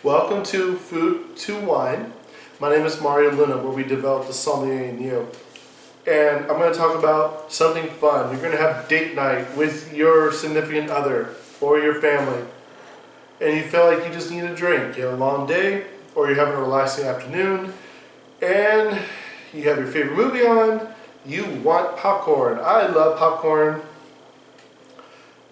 Welcome to Food to Wine. My name is Mario Luna, where we develop the sommelier in you. And I'm going to talk about something fun. You're going to have date night with your significant other or your family. And you feel like you just need a drink. You have a long day, or you're having a relaxing afternoon, and you have your favorite movie on. You want popcorn. I love popcorn.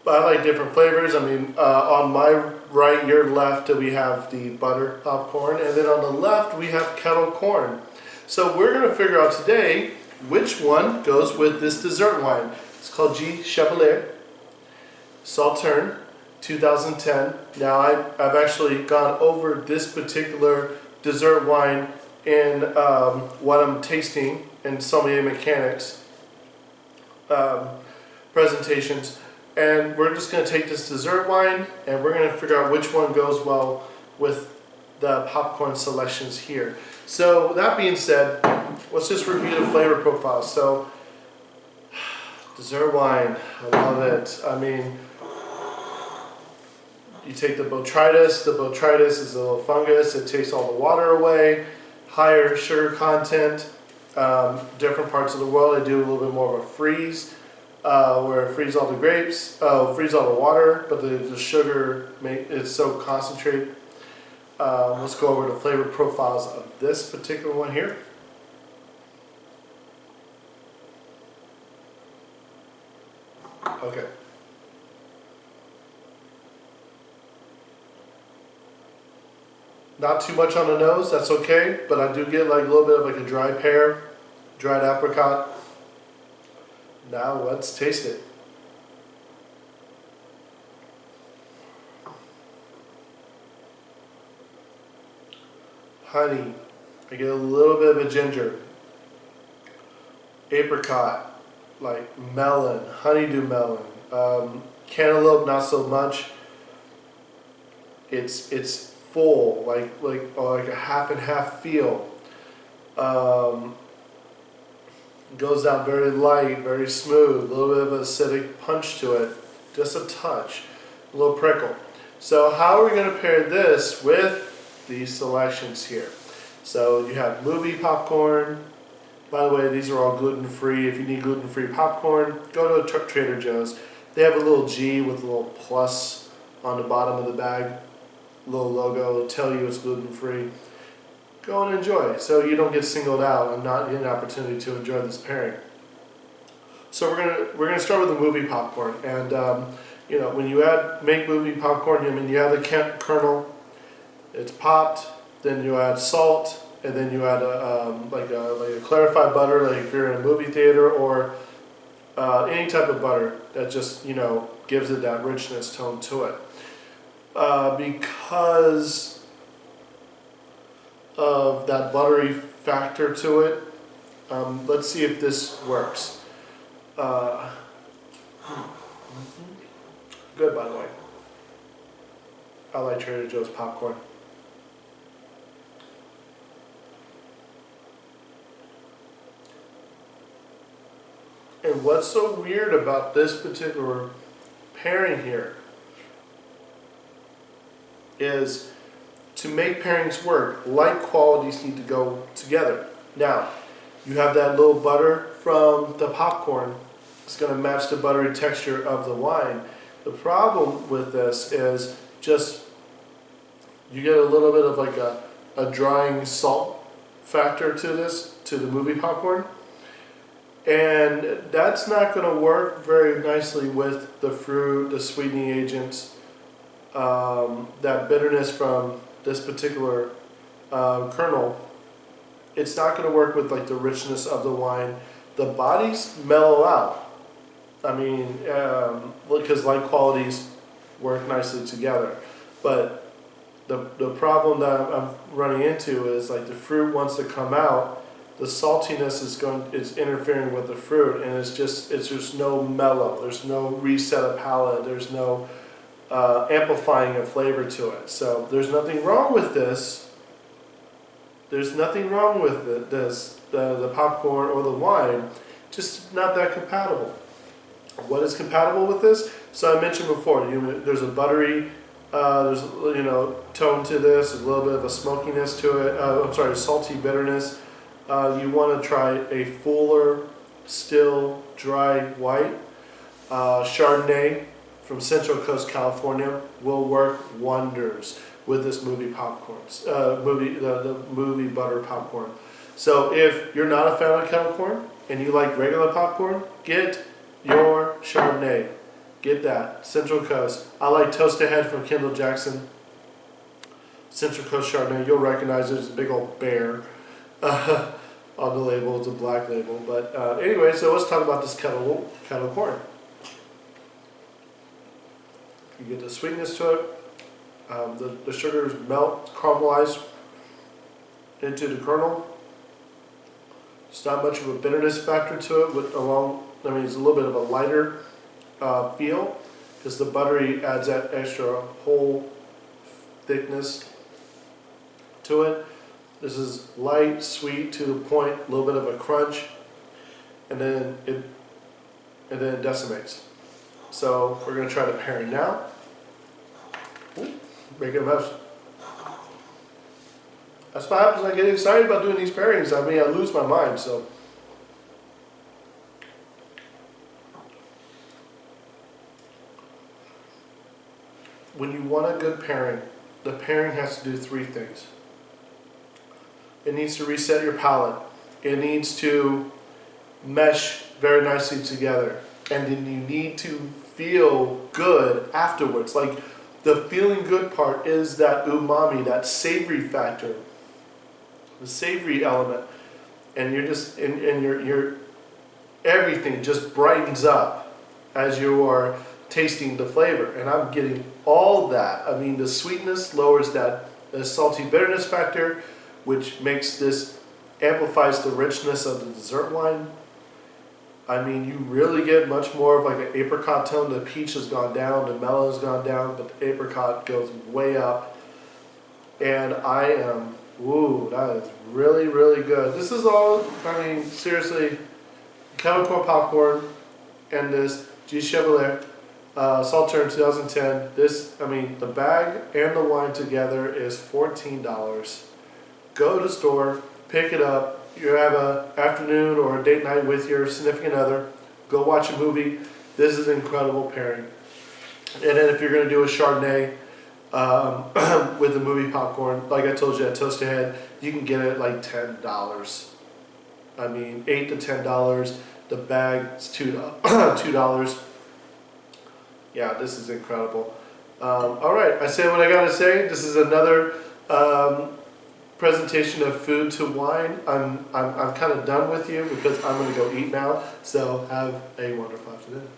But I like different flavors. On my right, your left, we have the butter popcorn, and then on the left, we have Kettlecorn. So we're going to figure out today which one goes with this dessert wine. It's called G. Chevalier Sauternes 2010. Now, I've actually gone over this particular dessert wine in what I'm tasting in sommelier mechanics presentations. And we're just going to take this dessert wine and we're going to figure out which one goes well with the popcorn selections here. So that being said, let's just review the flavor profile. So dessert wine, I love it. You take the botrytis. The botrytis is a little fungus. It takes all the water away, higher sugar content. Different parts of the world, I do a little bit more of a freeze. Where it freezes all the grapes, freeze all the water, but the sugar is so concentrated. Let's go over the flavor profiles of this particular one here. Okay. Not too much on the nose, that's okay, but I do get like a little bit of like a dry pear, dried apricot. Now let's taste it. Honey, I get a little bit of a ginger. Apricot, like melon, honeydew melon. Cantaloupe, not so much. It's full, like a half and half feel. Goes down very light, very smooth, a little bit of an acidic punch to it, just a touch, a little prickle. So how are we going to pair this with these selections here? So you have movie popcorn. By the way, these are all gluten-free. If you need gluten-free popcorn, go to Trader Joe's. They have a little G with a little plus on the bottom of the bag, a little logo, it'll tell you it's gluten-free. Go and enjoy, so you don't get singled out and not get an opportunity to enjoy this pairing. So we're gonna start with the movie popcorn, and when you make movie popcorn, you have the kernel, it's popped, then you add salt, and then you add a clarified butter, like if you're in a movie theater, or any type of butter that just gives it that richness tone to it, because of that buttery factor to it. Let's see if this works. Good, by the way. I like Trader Joe's popcorn. And what's so weird about this particular pairing here is, to make pairings work, like qualities need to go together. Now, you have that little butter from the popcorn. It's going to match the buttery texture of the wine. The problem with this is just you get a little bit of like a drying salt factor to the movie popcorn. And that's not going to work very nicely with the fruit, the sweetening agents, that bitterness from this particular kernel. It's not going to work with like the richness of the wine. The bodies mellow out. Because like qualities work nicely together. But the problem that I'm running into is like the fruit wants to come out. The saltiness is interfering with the fruit, and it's just no mellow. There's no reset of palate. There's no amplifying a flavor to it. So there's nothing wrong with this. There's nothing wrong with the popcorn or the wine, just not that compatible. What is compatible with this? So I mentioned before, there's a buttery There's tone to this, a little bit of a smokiness to it. I'm sorry, salty bitterness. You want to try a fuller, still, dry white. Chardonnay from Central Coast, California will work wonders with this movie popcorns. The movie butter popcorn. So if you're not a fan of Kettlecorn and you like regular popcorn, get your Chardonnay. Get that. Central Coast. I like Toast Ahead from Kendall Jackson. Central Coast Chardonnay. You'll recognize it as a big old bear on the label. It's a black label. But anyway, so let's talk about this Kettlecorn. You get the sweetness to it. The sugars melt, caramelize into the kernel. It's not much of a bitterness factor to it. It's a little bit of a lighter feel because the buttery adds that extra whole thickness to it. This is light, sweet to the point, a little bit of a crunch, and then it decimates. So we're going to try the pairing now. Making a mess. That's what happens when I get excited about doing these pairings. I mean, I lose my mind. So when you want a good pairing, the pairing has to do three things. It needs to reset your palate. It needs to mesh very nicely together. And then you need to feel good afterwards. Like the feeling good part is that umami, that savory factor, the savory element. And you're just, and your everything just brightens up as you are tasting the flavor. And I'm getting all that. I mean, the sweetness lowers the salty bitterness factor, which amplifies the richness of the dessert wine. I mean, you really get much more of like an apricot tone. The peach has gone down, the melon has gone down, but the apricot goes way up. And that is really, really good. This is all, seriously, Kettlecorn popcorn and this G. Chevalier Sauternes 2010. The bag and the wine together is $14. Go to the store, pick it up. You have an afternoon or a date night with your significant other. Go watch a movie. This is an incredible pairing. And then if you're going to do a Chardonnay with the movie popcorn, like I told you at Toast Ahead, you can get it at like $10. $8 to $10. The bag is $2. Yeah, this is incredible. All right, I say what I gotta say. This is another presentation of food to wine. I'm kind of done with you because I'm gonna go eat now. So have a wonderful afternoon.